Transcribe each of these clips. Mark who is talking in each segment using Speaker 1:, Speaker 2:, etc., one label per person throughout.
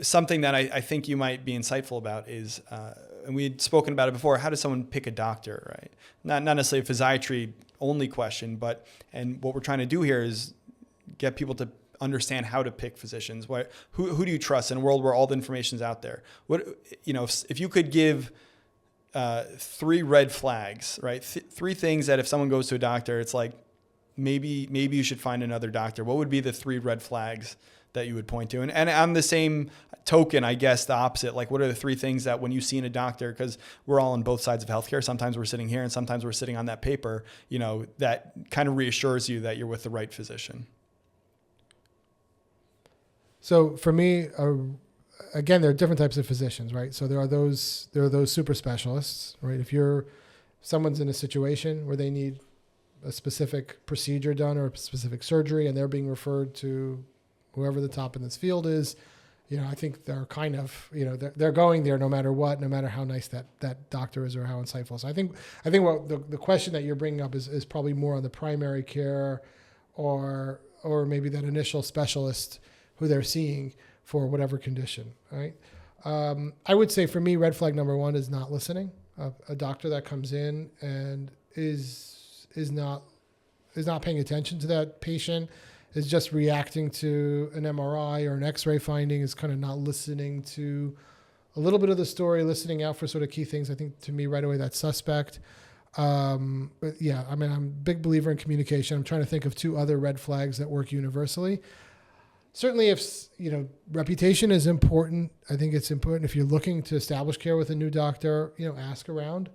Speaker 1: something that I think you might be insightful about is, and we had spoken about it before, how does someone pick a doctor, right? Not necessarily a physiatry only question, and what we're trying to do here is get people to understand how to pick physicians. Who do you trust in a world where all the information is out there? If you could give 3 red flags, right? 3 things that if someone goes to a doctor, it's like, maybe you should find another doctor. What would be the 3 red flags that you would point to? And on the same token, I guess the opposite, like what are the 3 things that when you see in a doctor, because we're all on both sides of healthcare, sometimes we're sitting here and sometimes we're sitting on that paper, that kind of reassures you that you're with the right physician.
Speaker 2: So for me, again, there are different types of physicians, right? So there are those super specialists, right? If someone's in a situation where they need a specific procedure done or a specific surgery and they're being referred to whoever the top in this field is, I think they're kind of, they're going there no matter what, no matter how nice that doctor is or how insightful. So I think what the question that you're bringing up is probably more on the primary care or maybe that initial specialist who they're seeing for whatever condition, right? I would say for me, red flag number 1 is not listening. A doctor that comes in and is not paying attention to that patient, is just reacting to an MRI or an X-ray finding, is kind of not listening to a little bit of the story, listening out for sort of key things. I think to me right away that's suspect. But yeah, I'm a big believer in communication. I'm trying to think of 2 other red flags that work universally. Certainly if, reputation is important. I think it's important if you're looking to establish care with a new doctor, ask around,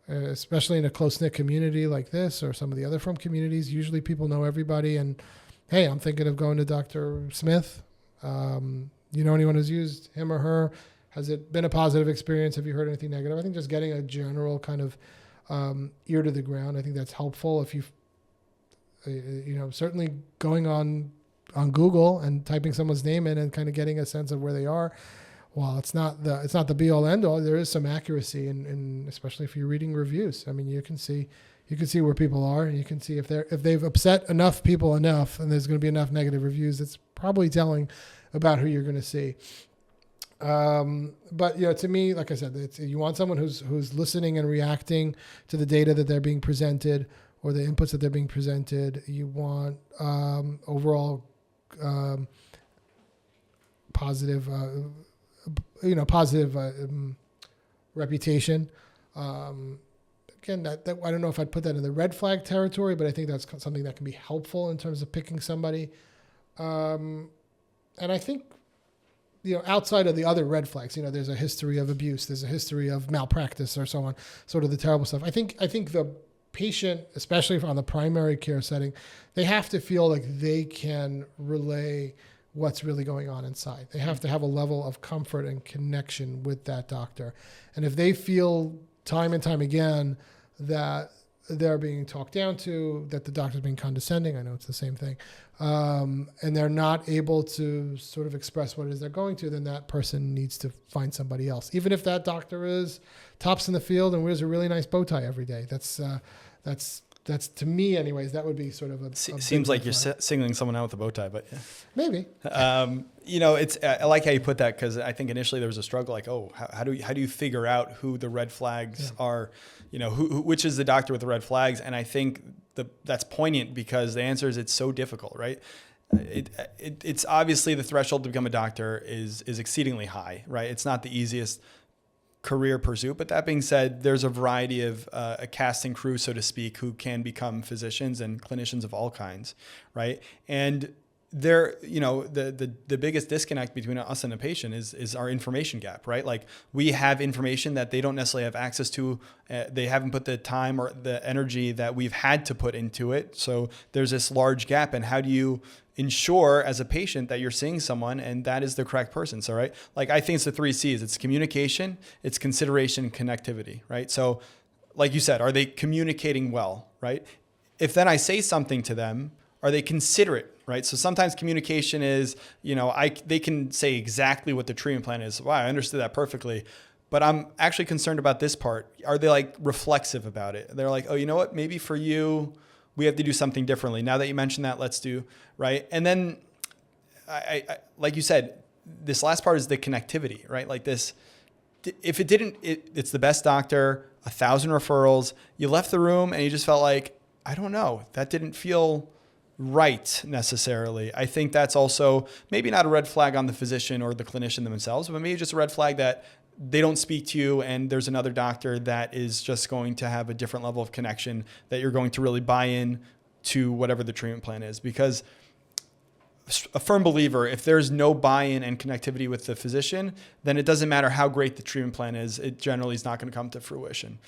Speaker 2: especially in a close-knit community like this or some of the other firm communities. Usually people know everybody and, hey, I'm thinking of going to Dr. Smith. You know anyone who's used him or her? Has it been a positive experience? Have you heard anything negative? I think just getting a general kind of ear to the ground, I think that's helpful. If certainly going on Google and typing someone's name in and kind of getting a sense of where they are. While it's not the be all end all, there is some accuracy in especially if you're reading reviews. I mean, you can see where people are, and you can see if they've upset enough people enough, and there's going to be enough negative reviews. It's probably telling about who you're going to see. But to me, like I said, you want someone who's listening and reacting to the data that they're being presented or the inputs that they're being presented. You want overall positive reputation. Again, that I don't know if I'd put that in the red flag territory, but I think that's something that can be helpful in terms of picking somebody. And I think, outside of the other red flags, there's a history of abuse, there's a history of malpractice or so on, sort of the terrible stuff. I think the patient, especially on the primary care setting, they have to feel like they can relay what's really going on inside. They have to have a level of comfort and connection with that doctor. And if they feel time and time again that they're being talked down to, that the doctor's being condescending, I know it's the same thing, and they're not able to sort of express what it is they're going to, then that person needs to find somebody else. Even if that doctor is tops in the field and wears a really nice bow tie every day. That's to me, anyways, that would be sort of a
Speaker 1: seems like you're singling someone out with a bow tie, but yeah.
Speaker 2: Maybe.
Speaker 1: It's I like how you put that, because I think initially there was a struggle, like, how do you figure out who the red flags are, which is the doctor with the red flags, and I think that's poignant because the answer is it's so difficult, right? It's obviously the threshold to become a doctor is exceedingly high, right? It's not the easiest career pursuit. But that being said, there's a variety of a casting crew, so to speak, who can become physicians and clinicians of all kinds, right? And there, the biggest disconnect between us and a patient is our information gap, right? Like, we have information that they don't necessarily have access to. They haven't put the time or the energy that we've had to put into it. So there's this large gap. And how do you ensure as a patient that you're seeing someone and that is the correct person? So, right, like, I think it's the 3 C's. It's communication, it's consideration, and connectivity, right? So like you said, are they communicating well, right? If then I say something to them, are they considerate, right? So sometimes communication is, they can say exactly what the treatment plan is. Wow, I understood that perfectly. But I'm actually concerned about this part. Are they like reflexive about it? They're like, oh, you know what? Maybe for you, we have to do something differently. Now that you mentioned that, let's do, right? And then I like you said, this last part is the connectivity, right? Like this, if it didn't, it's the best doctor, 1,000 referrals, you left the room and you just felt like, I don't know, that didn't feel right necessarily. I think that's also maybe not a red flag on the physician or the clinician themselves, but maybe just a red flag that they don't speak to you and there's another doctor that is just going to have a different level of connection that you're going to really buy in to whatever the treatment plan is. Because a firm believer, if there's no buy-in and connectivity with the physician, then it doesn't matter how great the treatment plan is. It generally is not going to come to fruition.